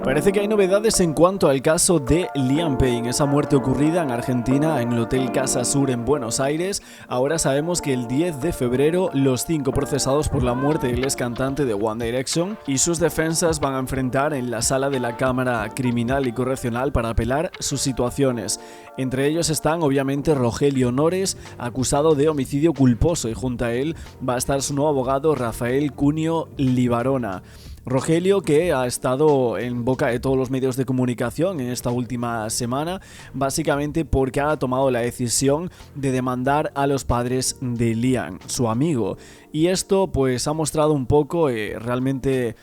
Parece que hay novedades en cuanto al caso de Liam Payne, esa muerte ocurrida en Argentina en el Hotel Casa Sur en Buenos Aires. Ahora sabemos que el 10 de febrero los 5 procesados por la muerte del ex cantante de One Direction y sus defensas van a enfrentar en la sala de la Cámara Criminal y Correccional para apelar sus situaciones. Entre ellos están obviamente Rogelio Nores, acusado de homicidio culposo, y junto a él va a estar su nuevo abogado Rafael Cunio Libarona. Rogelio, que ha estado en boca de todos los medios de comunicación en esta última semana, básicamente porque ha tomado la decisión de demandar a los padres de Liam, su amigo. Y esto pues ha mostrado un poco realmente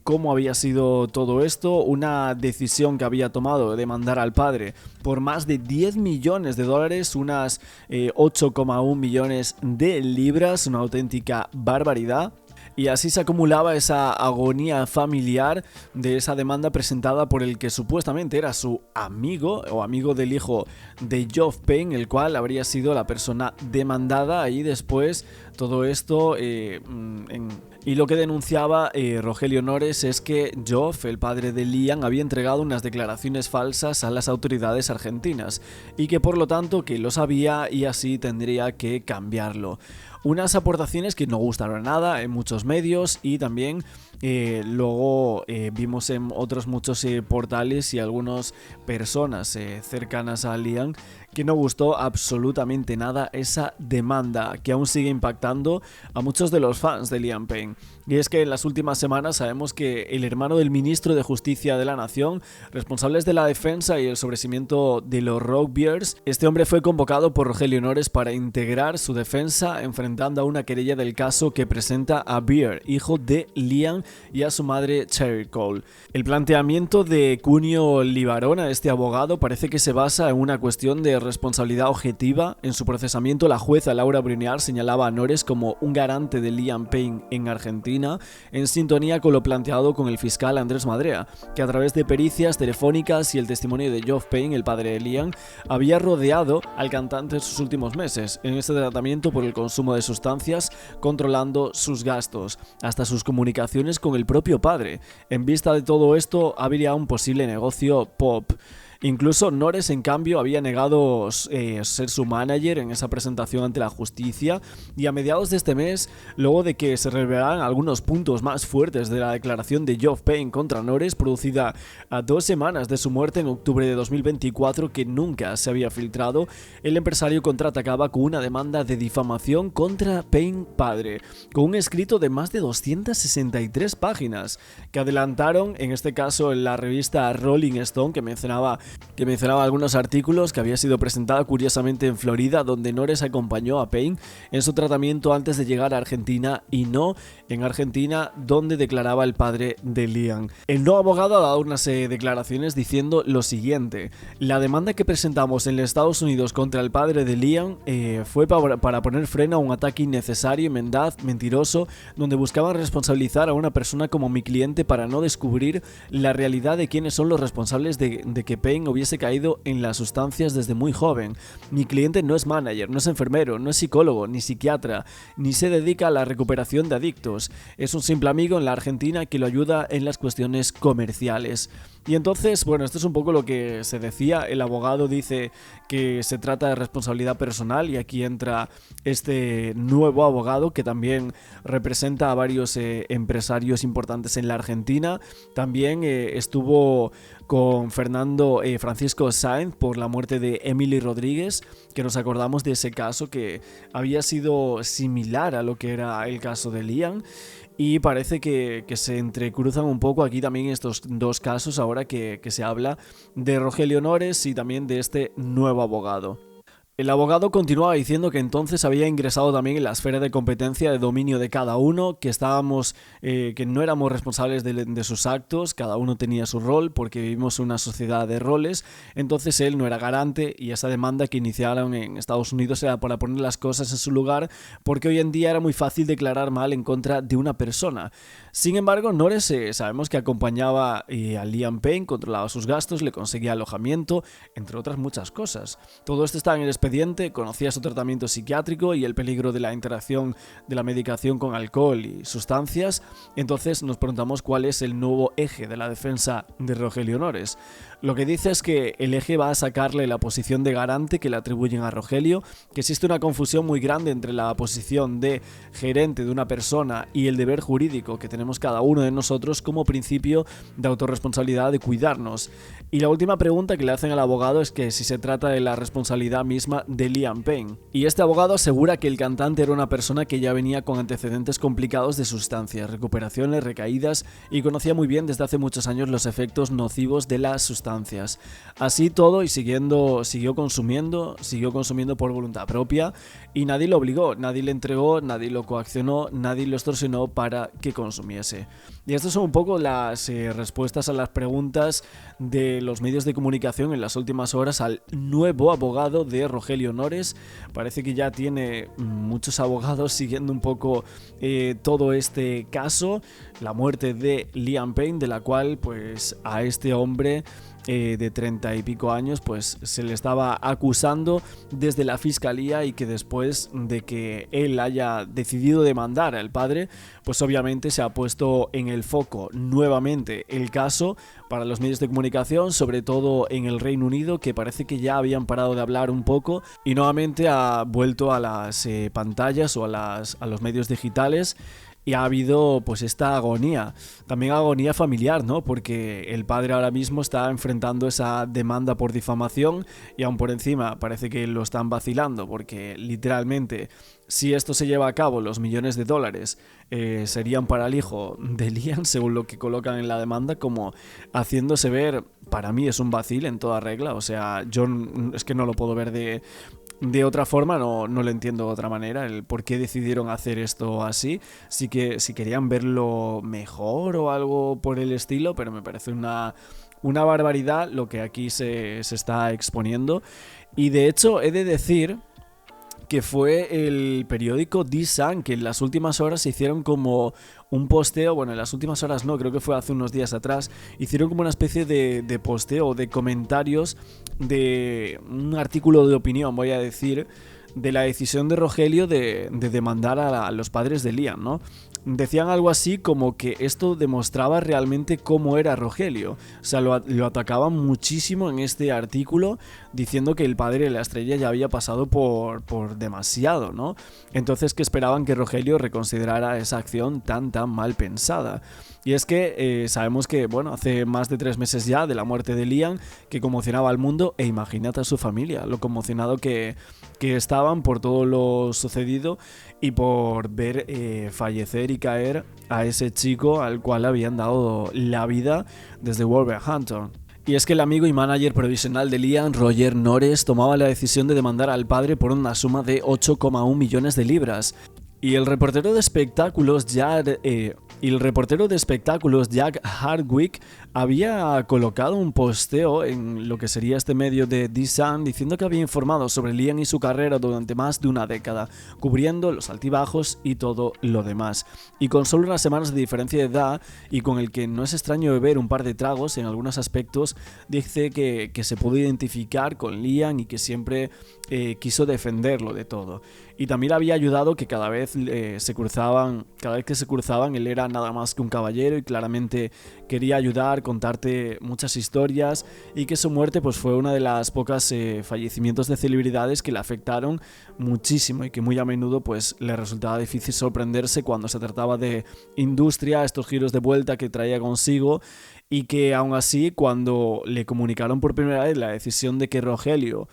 cómo había sido todo esto, una decisión que había tomado de demandar al padre por más de 10 millones de dólares, unas 8,1 millones de libras, una auténtica barbaridad. Y así se acumulaba esa agonía familiar de esa demanda presentada por el que supuestamente era su amigo o amigo del hijo de Geoff Payne, el cual habría sido la persona demandada. Y después todo esto y lo que denunciaba Rogelio Nores es que Geoff, el padre de Liam, había entregado unas declaraciones falsas a las autoridades argentinas y que por lo tanto que lo sabía y así tendría que cambiarlo. Unas aportaciones que no gustaron nada en muchos medios y también luego vimos en otros muchos portales y algunas personas cercanas a Liam que no gustó absolutamente nada esa demanda, que aún sigue impactando a muchos de los fans de Liam Payne. Y es que en las últimas semanas sabemos que el hermano del ministro de Justicia de la Nación, responsables de la defensa y el sobreseimiento de los Rogue Bears, este hombre fue convocado por Rogelio Nores para integrar su defensa, enfrentando a una querella del caso que presenta a Bear, hijo de Liam, y a su madre Cheryl Cole. El planteamiento de Cunio Libarona, este abogado, parece que se basa en una cuestión de responsabilidad objetiva. En su procesamiento, la jueza Laura Bruniar señalaba a Nores como un garante de Liam Payne en Argentina, en sintonía con lo planteado con el fiscal Andrés Madrea, que a través de pericias telefónicas y el testimonio de Geoff Payne, el padre de Liam, había rodeado al cantante en sus últimos meses en este tratamiento por el consumo de sustancias, controlando sus gastos, hasta sus comunicaciones con el propio padre. En vista de todo esto, habría un posible negocio pop. Incluso Nores, en cambio, había negado ser su manager en esa presentación ante la justicia, y a mediados de este mes, luego de que se revelaran algunos puntos más fuertes de la declaración de Geoff Payne contra Nores, producida a 2 semanas de su muerte en octubre de 2024, que nunca se había filtrado, el empresario contraatacaba con una demanda de difamación contra Payne padre, con un escrito de más de 263 páginas, que adelantaron, en este caso en la revista Rolling Stone, que mencionaba algunos artículos, que había sido presentada curiosamente en Florida, donde Nores acompañó a Payne en su tratamiento antes de llegar a Argentina, y no en Argentina, donde declaraba el padre de Liam. El nuevo abogado ha dado unas declaraciones diciendo lo siguiente: la demanda que presentamos en Estados Unidos contra el padre de Liam fue para poner freno a un ataque innecesario y mendaz, mentiroso, donde buscaban responsabilizar a una persona como mi cliente para no descubrir la realidad de quiénes son los responsables de que Payne hubiese caído en las sustancias desde muy joven. Mi cliente no es manager, no es enfermero, no es psicólogo, ni psiquiatra, ni se dedica a la recuperación de adictos. Es un simple amigo en la Argentina que lo ayuda en las cuestiones comerciales. Y entonces, bueno, esto es un poco lo que se decía. El abogado dice que se trata de responsabilidad personal, y aquí entra este nuevo abogado que también representa a varios empresarios importantes en la Argentina. También estuvo con Francisco Sáenz por la muerte de Emily Rodríguez, que nos acordamos de ese caso que había sido similar a lo que era el caso de Liam. Y parece que se entrecruzan un poco aquí también estos dos casos ahora que se habla de Rogelio Nores y también de este nuevo abogado. El abogado continuaba diciendo que entonces había ingresado también en la esfera de competencia de dominio de cada uno, que que no éramos responsables de sus actos, cada uno tenía su rol porque vivimos en una sociedad de roles. Entonces él no era garante, y esa demanda que iniciaron en Estados Unidos era para poner las cosas en su lugar, porque hoy en día era muy fácil declarar mal en contra de una persona. Sin embargo, Nores sabemos que acompañaba a Liam Payne, controlaba sus gastos, le conseguía alojamiento, entre otras muchas cosas. Todo esto está en el expediente expediente, conocía su tratamiento psiquiátrico y el peligro de la interacción de la medicación con alcohol y sustancias. Entonces nos preguntamos cuál es el nuevo eje de la defensa de Rogelio Nores. Lo que dice es que el eje va a sacarle la posición de garante que le atribuyen a Rogelio, que existe una confusión muy grande entre la posición de gerente de una persona y el deber jurídico que tenemos cada uno de nosotros como principio de autorresponsabilidad de cuidarnos. Y la última pregunta que le hacen al abogado es que si se trata de la responsabilidad misma de Liam Payne. Y este abogado asegura que el cantante era una persona que ya venía con antecedentes complicados de sustancias, recuperaciones, recaídas y conocía muy bien desde hace muchos años los efectos nocivos de las sustancias. Así todo y siguió consumiendo por voluntad propia y nadie lo obligó, nadie le entregó, nadie lo coaccionó, nadie lo extorsionó para que consumiese. Y estas son un poco las respuestas a las preguntas de los medios de comunicación en las últimas horas al nuevo abogado de Rogelio Nores. Parece que ya tiene muchos abogados siguiendo un poco todo este caso, la muerte de Liam Payne, de la cual pues a este hombre de 30 y pico años pues se le estaba acusando desde la fiscalía, y que después de que él haya decidido demandar al padre, pues obviamente se ha puesto en el foco nuevamente el caso para los medios de comunicación, sobre todo en el Reino Unido, que parece que ya habían parado de hablar un poco y nuevamente ha vuelto a las pantallas o a los medios digitales. Y ha habido pues esta agonía, también agonía familiar, ¿no? Porque el padre ahora mismo está enfrentando esa demanda por difamación y aún por encima parece que lo están vacilando, porque literalmente si esto se lleva a cabo, los millones de dólares serían para el hijo de Liam, según lo que colocan en la demanda, como haciéndose ver, para mí es un vacil en toda regla. O sea, yo es que no lo puedo ver de otra forma, no lo entiendo de otra manera, el por qué decidieron hacer esto así. Sí que si querían verlo mejor o algo por el estilo, pero me parece una barbaridad lo que aquí se está exponiendo. Y de hecho he de decir que fue el periódico The Sun que en las últimas horas se hicieron como un posteo, bueno, en las últimas horas no, creo que fue hace unos días atrás, hicieron como una especie de posteo, de comentarios, de un artículo de opinión, voy a decir, de la decisión de Rogelio de demandar a los padres de Liam, ¿no? Decían algo así como que esto demostraba realmente cómo era Rogelio. O sea, lo atacaban muchísimo en este artículo, diciendo que el padre de la estrella ya había pasado por demasiado, ¿no? Entonces que esperaban que Rogelio reconsiderara esa acción tan mal pensada. Y es que sabemos que, bueno, hace más de 3 meses ya de la muerte de Liam, que conmocionaba al mundo, e imagínate a su familia, lo conmocionado que estaban por todo lo sucedido y por ver fallecer y caer a ese chico al cual habían dado la vida desde Wolverhampton. Y es que el amigo y manager provisional de Liam, Roger Nores, tomaba la decisión de demandar al padre por una suma de 8,1 millones de libras. Y el reportero de espectáculos Jack Hardwick había colocado un posteo en lo que sería este medio de The Sun diciendo que había informado sobre Liam y su carrera durante más de una década, cubriendo los altibajos y todo lo demás. Y con solo unas semanas de diferencia de edad, y con el que no es extraño beber un par de tragos en algunos aspectos, dice que se pudo identificar con Liam y que siempre quiso defenderlo de todo. Y también le había ayudado que cada vez que se cruzaban, él era nada más que un caballero y claramente quería ayudar, contarte muchas historias, y que su muerte pues fue una de las pocas fallecimientos de celebridades que le afectaron muchísimo y que muy a menudo pues le resultaba difícil sorprenderse cuando se trataba de industria, estos giros de vuelta que traía consigo, y que aún así cuando le comunicaron por primera vez la decisión de que Rogelio,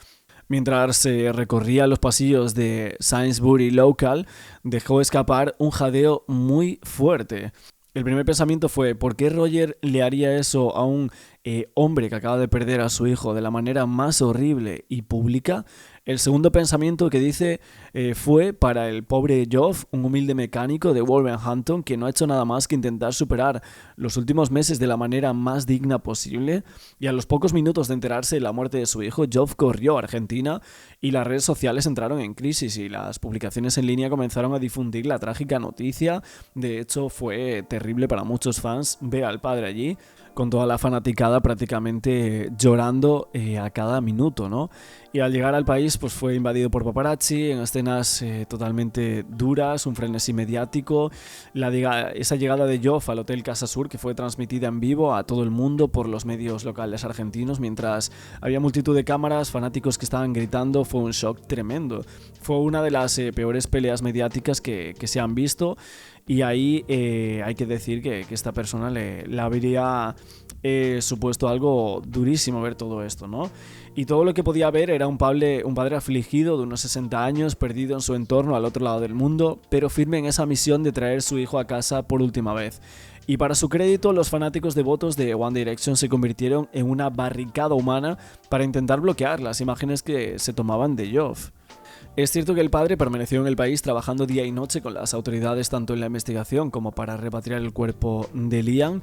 mientras se recorría los pasillos de Sainsbury Local, dejó escapar un jadeo muy fuerte. El primer pensamiento fue: ¿por qué Roger le haría eso a un hombre que acaba de perder a su hijo de la manera más horrible y pública? El segundo pensamiento que dice fue para el pobre Geoff, un humilde mecánico de Wolverhampton que no ha hecho nada más que intentar superar los últimos meses de la manera más digna posible, y a los pocos minutos de enterarse de la muerte de su hijo, Geoff corrió a Argentina y las redes sociales entraron en crisis y las publicaciones en línea comenzaron a difundir la trágica noticia. De hecho, fue terrible para muchos fans ver al padre allí, con toda la fanaticada prácticamente llorando a cada minuto, ¿no? Y al llegar al país pues fue invadido por paparazzi en escenas totalmente duras, un frenesí mediático. Esa llegada de Joff al Hotel Casa Sur, que fue transmitida en vivo a todo el mundo por los medios locales argentinos, mientras había multitud de cámaras, fanáticos que estaban gritando, fue un shock tremendo. Fue una de las peores peleas mediáticas que se han visto. Y ahí hay que decir que esta persona le habría supuesto algo durísimo ver todo esto, ¿no? Y todo lo que podía ver era un padre afligido de unos 60 años, perdido en su entorno al otro lado del mundo, pero firme en esa misión de traer su hijo a casa por última vez. Y para su crédito, los fanáticos devotos de One Direction se convirtieron en una barricada humana para intentar bloquear las imágenes que se tomaban de Joff. Es cierto que el padre permaneció en el país trabajando día y noche con las autoridades tanto en la investigación como para repatriar el cuerpo de Liam,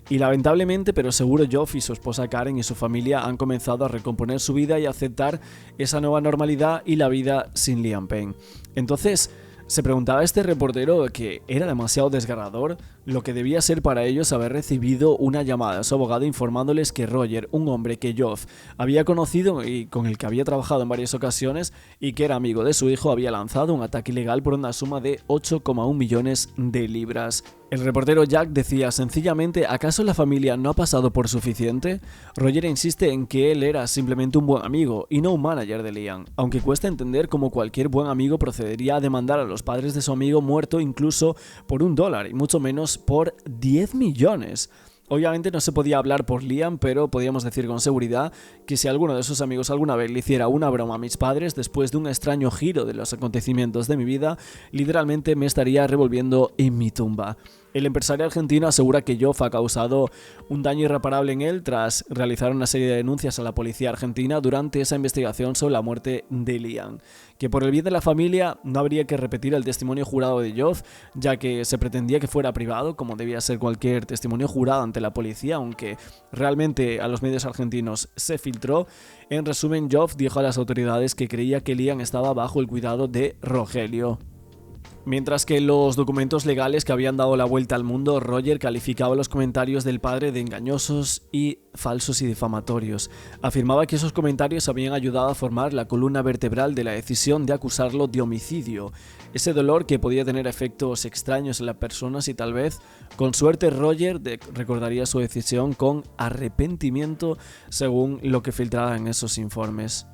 y lamentablemente, pero seguro, Joff y su esposa Karen y su familia han comenzado a recomponer su vida y a aceptar esa nueva normalidad y la vida sin Liam Payne. Entonces, se preguntaba este reportero que era demasiado desgarrador lo que debía ser para ellos haber recibido una llamada a su abogado informándoles que Roger, un hombre que Joff había conocido y con el que había trabajado en varias ocasiones y que era amigo de su hijo, había lanzado un ataque ilegal por una suma de 8,1 millones de libras. El reportero Jack decía sencillamente: ¿acaso la familia no ha pasado por suficiente? Roger insiste en que él era simplemente un buen amigo y no un manager de Liam, aunque cuesta entender cómo cualquier buen amigo procedería a demandar a los padres de su amigo muerto incluso por $1 y mucho menos por 10 millones. Obviamente no se podía hablar por Liam, pero podíamos decir con seguridad que si alguno de sus amigos alguna vez le hiciera una broma a mis padres después de un extraño giro de los acontecimientos de mi vida, literalmente me estaría revolviendo en mi tumba. El empresario argentino asegura que Joff ha causado un daño irreparable en él tras realizar una serie de denuncias a la policía argentina durante esa investigación sobre la muerte de Liam. Que por el bien de la familia no habría que repetir el testimonio jurado de Joff, ya que se pretendía que fuera privado, como debía ser cualquier testimonio jurado ante la policía, aunque realmente a los medios argentinos se filtró. En resumen, Joff dijo a las autoridades que creía que Liam estaba bajo el cuidado de Rogelio. Mientras que en los documentos legales que habían dado la vuelta al mundo, Roger calificaba los comentarios del padre de engañosos y falsos y difamatorios. Afirmaba que esos comentarios habían ayudado a formar la columna vertebral de la decisión de acusarlo de homicidio. Ese dolor que podía tener efectos extraños en las personas y tal vez, con suerte, Roger recordaría su decisión con arrepentimiento, según lo que filtraba en esos informes.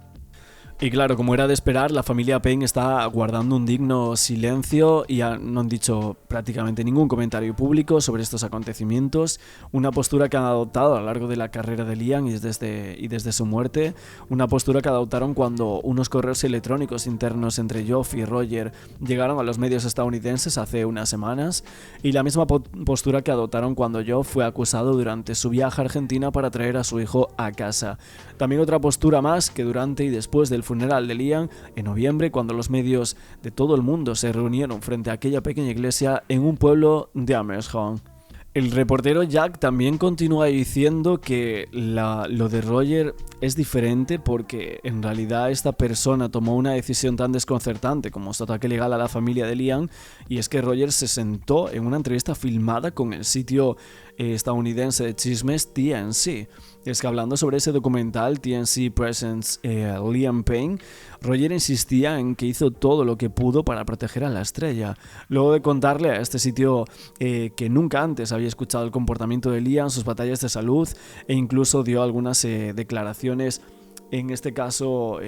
Y claro, como era de esperar, la familia Payne está guardando un digno silencio y no han dicho prácticamente ningún comentario público sobre estos acontecimientos, una postura que han adoptado a lo largo de la carrera de Liam y desde su muerte, una postura que adoptaron cuando unos correos electrónicos internos entre Joff y Roger llegaron a los medios estadounidenses hace unas semanas, y la misma postura que adoptaron cuando Joff fue acusado durante su viaje a Argentina para traer a su hijo a casa. También otra postura más que durante y después del funeral de Liam en noviembre, cuando los medios de todo el mundo se reunieron frente a aquella pequeña iglesia en un pueblo de Amersfoort. El reportero Jack también continúa diciendo que lo de Roger es diferente porque en realidad esta persona tomó una decisión tan desconcertante como su ataque legal a la familia de Liam, y es que Roger se sentó en una entrevista filmada con el sitio estadounidense de chismes TMZ. Es que hablando sobre ese documental TMZ Presents Liam Payne, Roger insistía en que hizo todo lo que pudo para proteger a la estrella. Luego de contarle a este sitio que nunca antes había escuchado el comportamiento de Liam, sus batallas de salud, e incluso dio algunas declaraciones, en este caso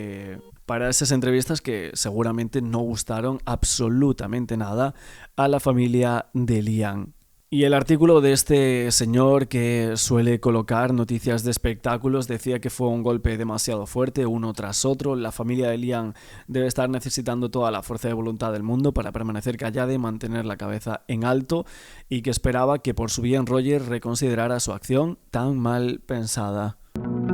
para esas entrevistas que seguramente no gustaron absolutamente nada a la familia de Liam. Y el artículo de este señor que suele colocar noticias de espectáculos decía que fue un golpe demasiado fuerte, uno tras otro. La familia de Liam debe estar necesitando toda la fuerza de voluntad del mundo para permanecer callada y mantener la cabeza en alto, y que esperaba que por su bien Roger reconsiderara su acción tan mal pensada.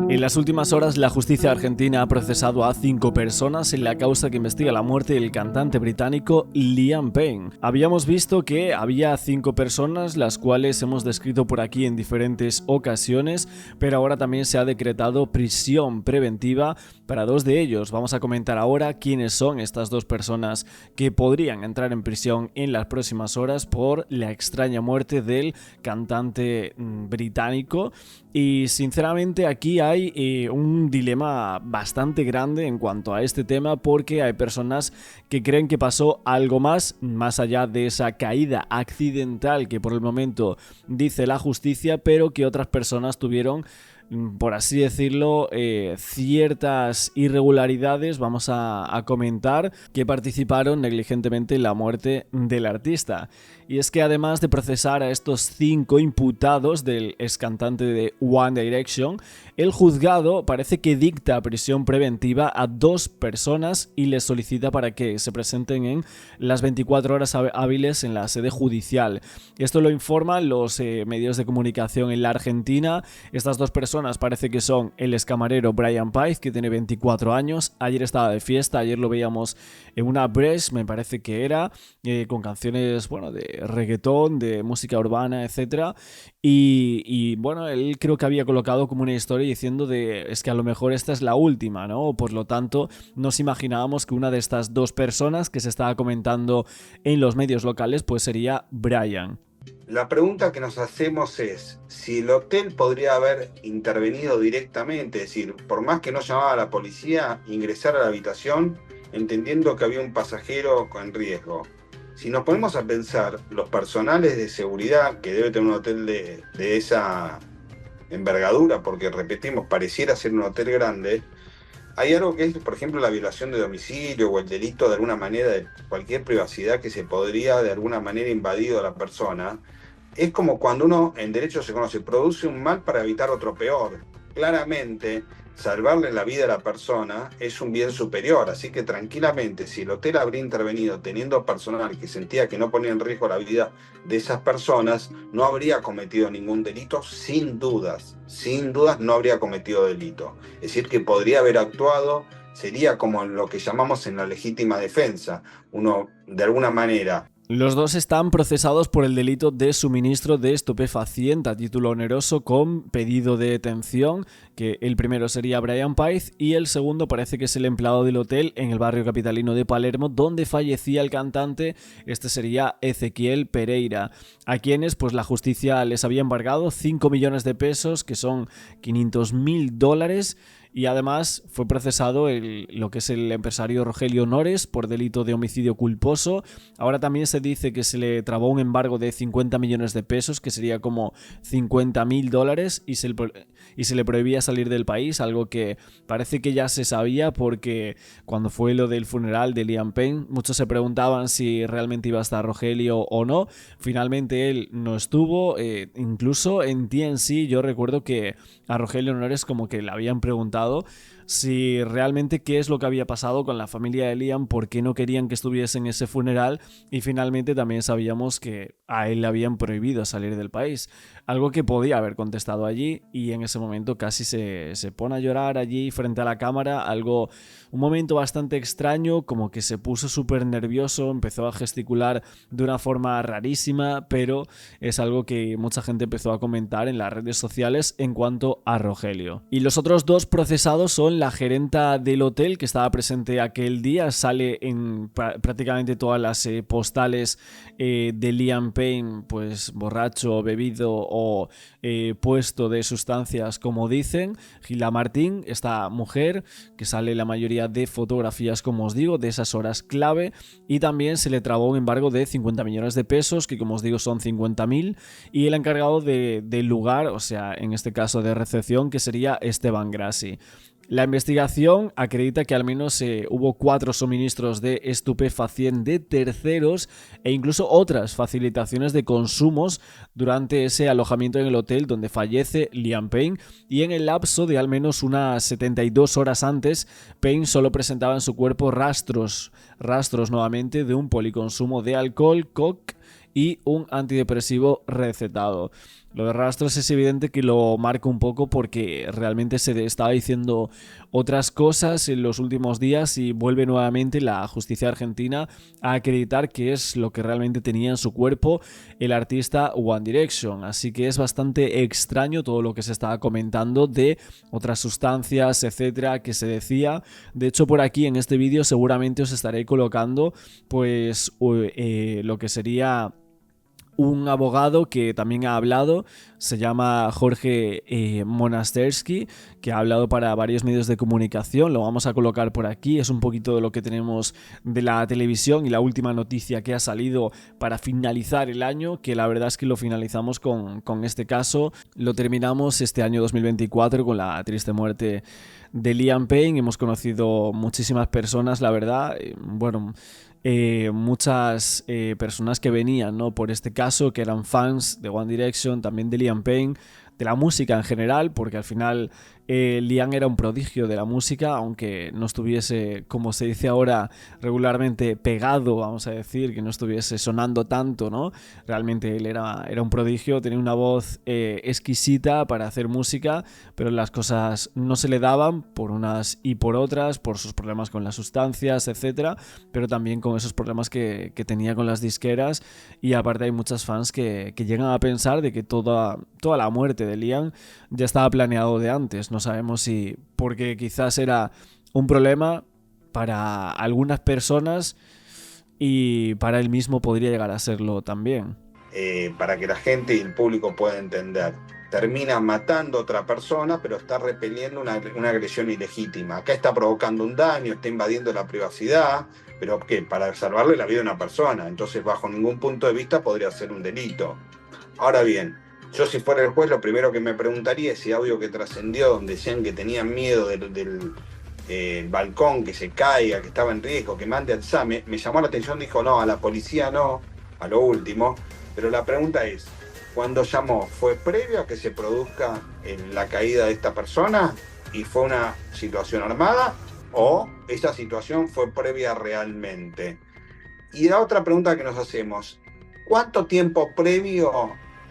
En las últimas horas, la justicia argentina ha procesado a 5 personas en la causa que investiga la muerte del cantante británico Liam Payne. Habíamos visto que había 5 personas, las cuales hemos descrito por aquí en diferentes ocasiones, pero ahora también se ha decretado prisión preventiva para 2 de ellos. Vamos a comentar ahora quiénes son estas 2 personas que podrían entrar en prisión en las próximas horas por la extraña muerte del cantante británico. Y sinceramente aquí hay un dilema bastante grande en cuanto a este tema, porque hay personas que creen que pasó algo más allá de esa caída accidental que por el momento dice la justicia, pero que otras personas tuvieron, por así decirlo, ciertas irregularidades, vamos a comentar, que participaron negligentemente en la muerte del artista. Y es que además de procesar a estos 5 imputados del ex cantante de One Direction, el juzgado parece que dicta prisión preventiva a 2 personas y les solicita para que se presenten en las 24 horas hábiles en la sede judicial. Esto lo informan los medios de comunicación en la Argentina. Estas 2 personas parece que son el excamarero Brian Paiz, que tiene 24 años. Ayer estaba de fiesta, ayer lo veíamos en una Bresh, me parece que era, con canciones, bueno, de reggaetón, de música urbana, etcétera. Y bueno, él creo que había colocado como una historia diciendo es que a lo mejor esta es la última, ¿no? Por lo tanto, nos imaginábamos que una de estas 2 personas que se estaba comentando en los medios locales, pues sería Brian. La pregunta que nos hacemos es si el hotel podría haber intervenido directamente, es decir, por más que no llamaba a la policía, ingresar a la habitación entendiendo que había un pasajero con riesgo. Si nos ponemos a pensar, los personales de seguridad que debe tener un hotel de esa envergadura, porque repetimos, pareciera ser un hotel grande, hay algo que es, por ejemplo, la violación de domicilio o el delito de alguna manera de cualquier privacidad que se podría de alguna manera invadido a la persona. Es como cuando uno en derecho se conoce, produce un mal para evitar otro peor. Claramente, salvarle la vida a la persona es un bien superior, así que tranquilamente, si el hotel habría intervenido teniendo personal que sentía que no ponía en riesgo la vida de esas personas, no habría cometido ningún delito, sin dudas no habría cometido delito. Es decir, que podría haber actuado, sería como lo que llamamos en la legítima defensa, uno de alguna manera. Los 2 están procesados por el delito de suministro de estupefaciente a título oneroso con pedido de detención, que el primero sería Brian Paiz y el segundo parece que es el empleado del hotel en el barrio capitalino de Palermo donde fallecía el cantante. Este sería Ezequiel Pereira, a quienes pues la justicia les había embargado 5 millones de pesos, que son $500.000, y además fue procesado lo que es el empresario Rogelio Nores por delito de homicidio culposo. Ahora también se dice que se le trabó un embargo de 50 millones de pesos, que sería como $50.000, y se le prohibía salir del país, algo que parece que ya se sabía, porque cuando fue lo del funeral de Liam Payne, muchos se preguntaban si realmente iba a estar Rogelio o no. Finalmente él no estuvo, incluso en TNC yo recuerdo que a Rogelio Nores como que le habían preguntado si realmente qué es lo que había pasado con la familia de Liam, por qué no querían que estuviese en ese funeral, y finalmente también sabíamos que a él le habían prohibido salir del país, algo que podía haber contestado allí, y en ese momento casi se pone a llorar allí frente a la cámara, un momento bastante extraño, como que se puso súper nervioso, empezó a gesticular de una forma rarísima, pero es algo que mucha gente empezó a comentar en las redes sociales en cuanto a Rogelio. Y los otros 2 procesados son la gerenta del hotel que estaba presente aquel día, sale en prácticamente todas las postales de Liam Payne, pues borracho, bebido o puesto de sustancias, como dicen. Gila Martín, esta mujer que sale la mayoría de fotografías, como os digo, de esas horas clave, y también se le trabó un embargo de 50 millones de pesos, que como os digo son 50.000, y el encargado del lugar, o sea, en este caso de recepción, que sería Esteban Grassi. La investigación acredita que al menos hubo 4 suministros de estupefaciente de terceros e incluso otras facilitaciones de consumos durante ese alojamiento en el hotel donde fallece Liam Payne, y en el lapso de al menos unas 72 horas antes, Payne solo presentaba en su cuerpo rastros nuevamente de un policonsumo de alcohol, coke y un antidepresivo recetado. Lo de rastros es evidente que lo marca un poco porque realmente se estaba diciendo otras cosas en los últimos días y vuelve nuevamente la justicia argentina a acreditar que es lo que realmente tenía en su cuerpo el artista One Direction. Así que es bastante extraño todo lo que se estaba comentando de otras sustancias, etcétera, que se decía. De hecho, por aquí en este vídeo seguramente os estaré colocando pues lo que sería Un abogado que también ha hablado, se llama Jorge Monastersky, que ha hablado para varios medios de comunicación, lo vamos a colocar por aquí, es un poquito de lo que tenemos de la televisión y la última noticia que ha salido para finalizar el año, que la verdad es que lo finalizamos con este caso, lo terminamos este año 2024 con la triste muerte de Liam Payne. Hemos conocido muchísimas personas, la verdad, muchas personas que venían, ¿no?, por este caso, que eran fans de One Direction, también de Liam Payne, de la música en general, porque al final Liam era un prodigio de la música, aunque no estuviese, como se dice ahora, regularmente pegado, vamos a decir, que no estuviese sonando tanto, ¿no? Realmente él era un prodigio, tenía una voz exquisita para hacer música, pero las cosas no se le daban por unas y por otras, por sus problemas con las sustancias, etcétera, pero también con esos problemas que tenía con las disqueras, y aparte hay muchos fans que llegan a pensar de que toda la muerte de Liam ya estaba planeado de antes. No sabemos si porque quizás era un problema para algunas personas y para él mismo podría llegar a serlo también. Para que la gente y el público pueda entender, termina matando a otra persona, pero está repeliendo una agresión ilegítima. Acá está provocando un daño, está invadiendo la privacidad, pero ¿qué? Para salvarle la vida a una persona. Entonces, bajo ningún punto de vista podría ser un delito. Ahora bien, yo si fuera el juez, lo primero que me preguntaría es si audio que trascendió, donde decían que tenían miedo del balcón, que se caiga, que estaba en riesgo, que mande al SAME, me llamó la atención, dijo no, a la policía no, a lo último, pero la pregunta es, cuando llamó, ¿fue previo a que se produzca la caída de esta persona y fue una situación armada o esa situación fue previa realmente? Y la otra pregunta que nos hacemos, ¿cuánto tiempo previo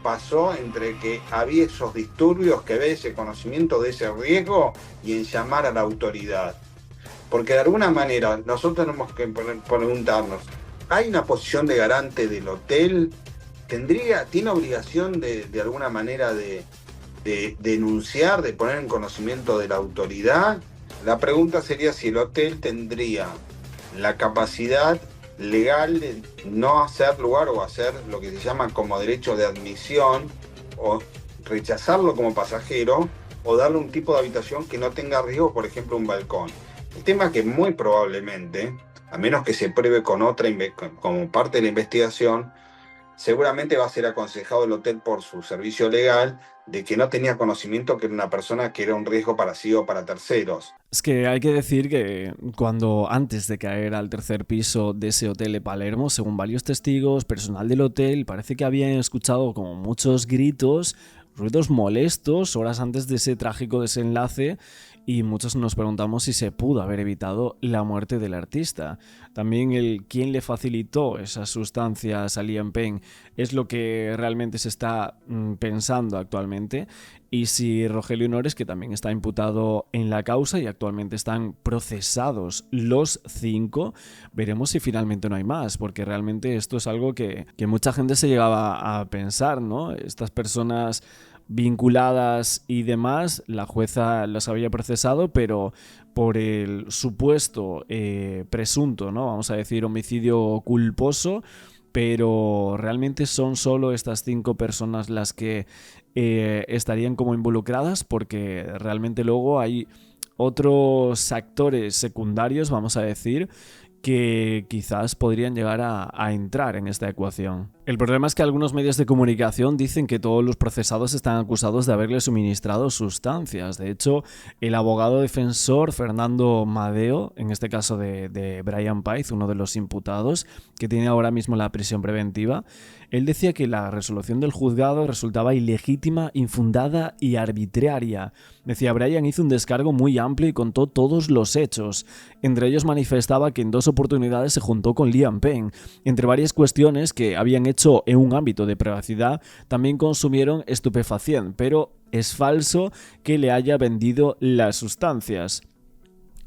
pasó entre que había esos disturbios, que había ese conocimiento de ese riesgo y en llamar a la autoridad? Porque de alguna manera nosotros tenemos que preguntarnos, ¿hay una posición de garante del hotel? ¿Tiene obligación de alguna manera de denunciar, de poner en conocimiento de la autoridad? La pregunta sería si el hotel tendría la capacidad legal de no hacer lugar o hacer lo que se llama como derecho de admisión o rechazarlo como pasajero o darle un tipo de habitación que no tenga riesgo, por ejemplo un balcón. El tema es que muy probablemente, a menos que se pruebe con otra como parte de la investigación, seguramente va a ser aconsejado el hotel por su servicio legal de que no tenía conocimiento que era una persona que era un riesgo para sí o para terceros. Es que hay que decir que antes de caer al tercer piso de ese hotel de Palermo, según varios testigos, personal del hotel, parece que habían escuchado como muchos gritos, ruidos molestos horas antes de ese trágico desenlace, y muchos nos preguntamos si se pudo haber evitado la muerte del artista. También quién le facilitó esas sustancias a Liam Payne es lo que realmente se está pensando actualmente, y si Rogelio Nores, que también está imputado en la causa y actualmente están procesados los 5, veremos si finalmente no hay más, porque realmente esto es algo que mucha gente se llegaba a pensar, ¿no? Estas personas vinculadas y demás, la jueza las había procesado, pero por el supuesto presunto, ¿no?, vamos a decir, homicidio culposo, pero realmente son solo estas 5 personas las que estarían como involucradas, porque realmente luego hay otros actores secundarios, vamos a decir, que quizás podrían llegar a entrar en esta ecuación. El problema es que algunos medios de comunicación dicen que todos los procesados están acusados de haberle suministrado sustancias. De hecho, el abogado defensor Fernando Madeo, en este caso de Brian Paiz, uno de los imputados, que tiene ahora mismo la prisión preventiva, él decía que la resolución del juzgado resultaba ilegítima, infundada y arbitraria. Decía, Brian hizo un descargo muy amplio y contó todos los hechos. Entre ellos manifestaba que en 2 oportunidades se juntó con Liam Payne. Entre varias cuestiones que habían hecho en un ámbito de privacidad, también consumieron estupefaciente, pero es falso que le haya vendido las sustancias.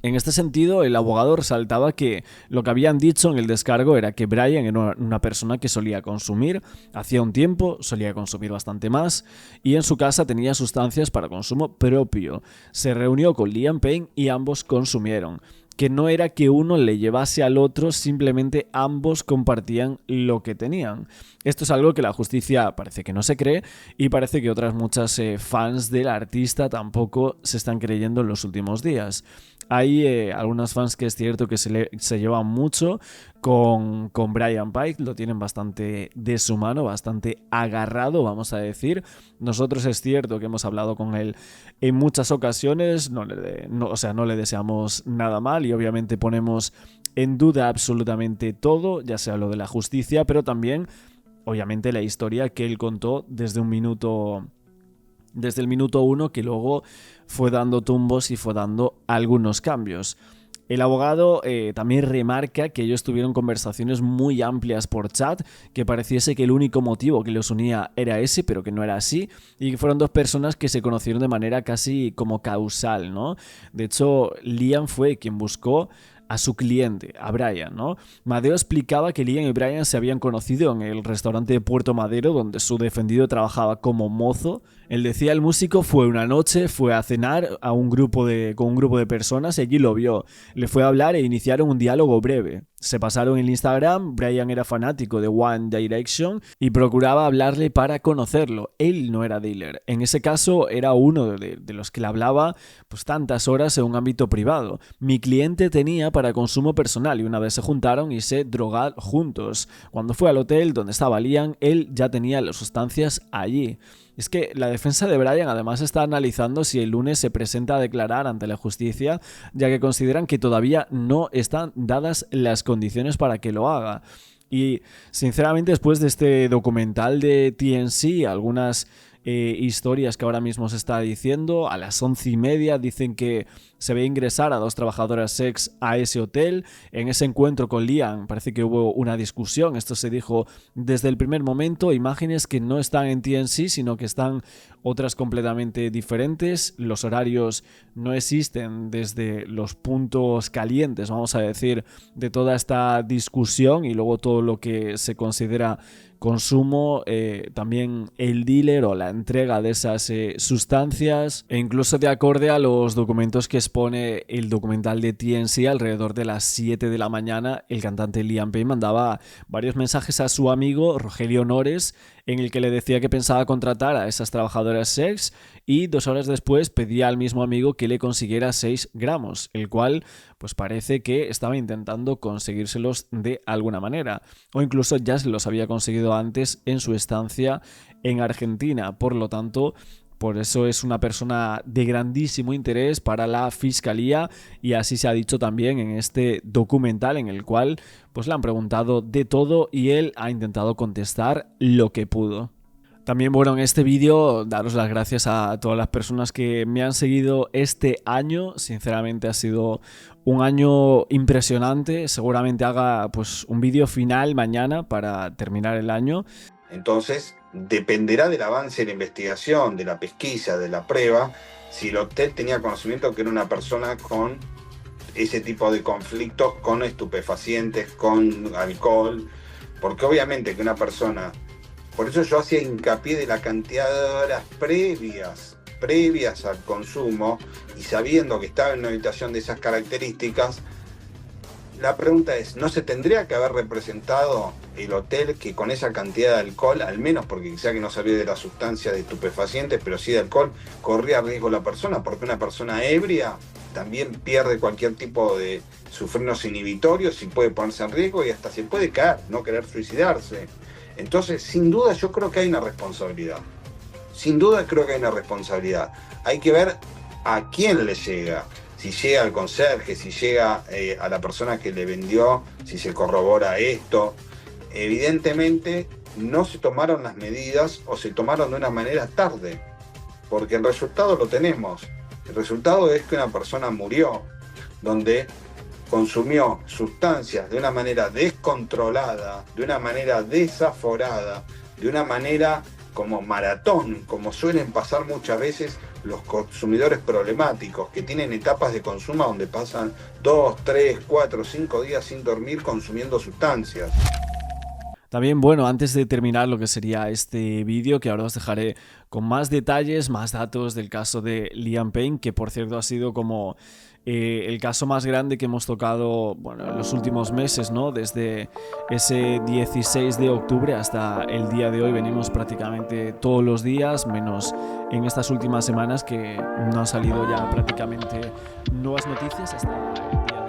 En este sentido, el abogado resaltaba que lo que habían dicho en el descargo era que Brian era una persona que solía consumir, hacía un tiempo solía consumir bastante más, y en su casa tenía sustancias para consumo propio. Se reunió con Liam Payne y ambos consumieron. que no era que uno le llevase al otro, simplemente ambos compartían lo que tenían. Esto es algo que la justicia parece que no se cree y parece que otras muchas fans del artista tampoco se están creyendo en los últimos días. Hay algunos fans que es cierto que se llevan mucho con Brian Pike, lo tienen bastante de su mano, bastante agarrado, vamos a decir. Nosotros es cierto que hemos hablado con él en muchas ocasiones, no le deseamos nada mal y obviamente ponemos en duda absolutamente todo, ya sea lo de la justicia, pero también obviamente la historia que él contó desde el minuto 1, que luego fue dando tumbos y fue dando algunos cambios. El abogado también remarca que ellos tuvieron conversaciones muy amplias por chat, que pareciese que el único motivo que los unía era ese, pero que no era así, y que fueron dos personas que se conocieron de manera casi como causal, ¿no? De hecho, Liam fue quien buscó a su cliente, a Brian, ¿no? Madeo explicaba que Liam y Brian se habían conocido en el restaurante de Puerto Madero, donde su defendido trabajaba como mozo. Él decía, el músico fue una noche, fue a cenar con un grupo de personas y allí lo vio. Le fue a hablar e iniciaron un diálogo breve. Se pasaron en Instagram, Brian era fanático de One Direction y procuraba hablarle para conocerlo. Él no era dealer. En ese caso era uno de los que le hablaba pues tantas horas en un ámbito privado. Mi cliente tenía para consumo personal y una vez se juntaron y se drogaron juntos. Cuando fue al hotel donde estaba Liam, él ya tenía las sustancias allí. Es que la defensa de Brian además está analizando si el lunes se presenta a declarar ante la justicia, ya que consideran que todavía no están dadas las condiciones para que lo haga. Y sinceramente, después de este documental de TNC, algunas historias que ahora mismo se está diciendo, a las 11:30 dicen que se ve ingresar a 2 trabajadoras sex a ese hotel. En ese encuentro con Liam parece que hubo una discusión, esto se dijo desde el primer momento, imágenes que no están en TNC sino que están otras completamente diferentes, los horarios no existen desde los puntos calientes, vamos a decir, de toda esta discusión y luego todo lo que se considera consumo, también el dealer o la entrega de esas sustancias, e incluso de acorde a los documentos que expone el documental de TNC, alrededor de las 7 de la mañana el cantante Liam Payne mandaba varios mensajes a su amigo Rogelio Nores en el que le decía que pensaba contratar a esas trabajadoras sex y 2 horas después pedía al mismo amigo que le consiguiera 6 gramos, el cual pues parece que estaba intentando conseguírselos de alguna manera, o incluso ya se los había conseguido antes en su estancia en Argentina. Por lo tanto, por eso es una persona de grandísimo interés para la fiscalía y así se ha dicho también en este documental en el cual pues le han preguntado de todo y él ha intentado contestar lo que pudo. También, bueno, en este vídeo daros las gracias a todas las personas que me han seguido este año. Sinceramente ha sido un año impresionante. Seguramente haga pues un vídeo final mañana para terminar el año. Entonces, dependerá del avance de la investigación, de la pesquisa, de la prueba, si el hotel tenía conocimiento que era una persona con ese tipo de conflictos, con estupefacientes, con alcohol, porque obviamente que una persona... Por eso yo hacía hincapié de la cantidad de horas previas al consumo y sabiendo que estaba en una habitación de esas características, la pregunta es, ¿no se tendría que haber representado el hotel que con esa cantidad de alcohol, al menos porque quizá que no sabía de la sustancia de estupefacientes, pero sí de alcohol, corría riesgo la persona? Porque una persona ebria también pierde cualquier tipo de sus frenos inhibitorios y puede ponerse en riesgo y hasta se puede caer, no querer suicidarse. Entonces, sin duda yo creo que hay una responsabilidad. Sin duda creo que hay una responsabilidad. Hay que ver a quién le llega. Si llega al conserje, si llega a la persona que le vendió, si se corrobora esto. Evidentemente no se tomaron las medidas o se tomaron de una manera tarde. Porque el resultado lo tenemos. El resultado es que una persona murió, donde consumió sustancias de una manera descontrolada, de una manera desaforada, de una manera como maratón, como suelen pasar muchas veces los consumidores problemáticos, que tienen etapas de consumo donde pasan 2, 3, 4, 5 días sin dormir consumiendo sustancias. También, bueno, antes de terminar lo que sería este vídeo, que ahora os dejaré con más detalles, más datos del caso de Liam Payne, que por cierto ha sido como el caso más grande que hemos tocado, bueno, en los últimos meses, ¿no? Desde ese 16 de octubre hasta el día de hoy venimos prácticamente todos los días, menos en estas últimas semanas que no han salido ya prácticamente nuevas noticias hasta el día de hoy.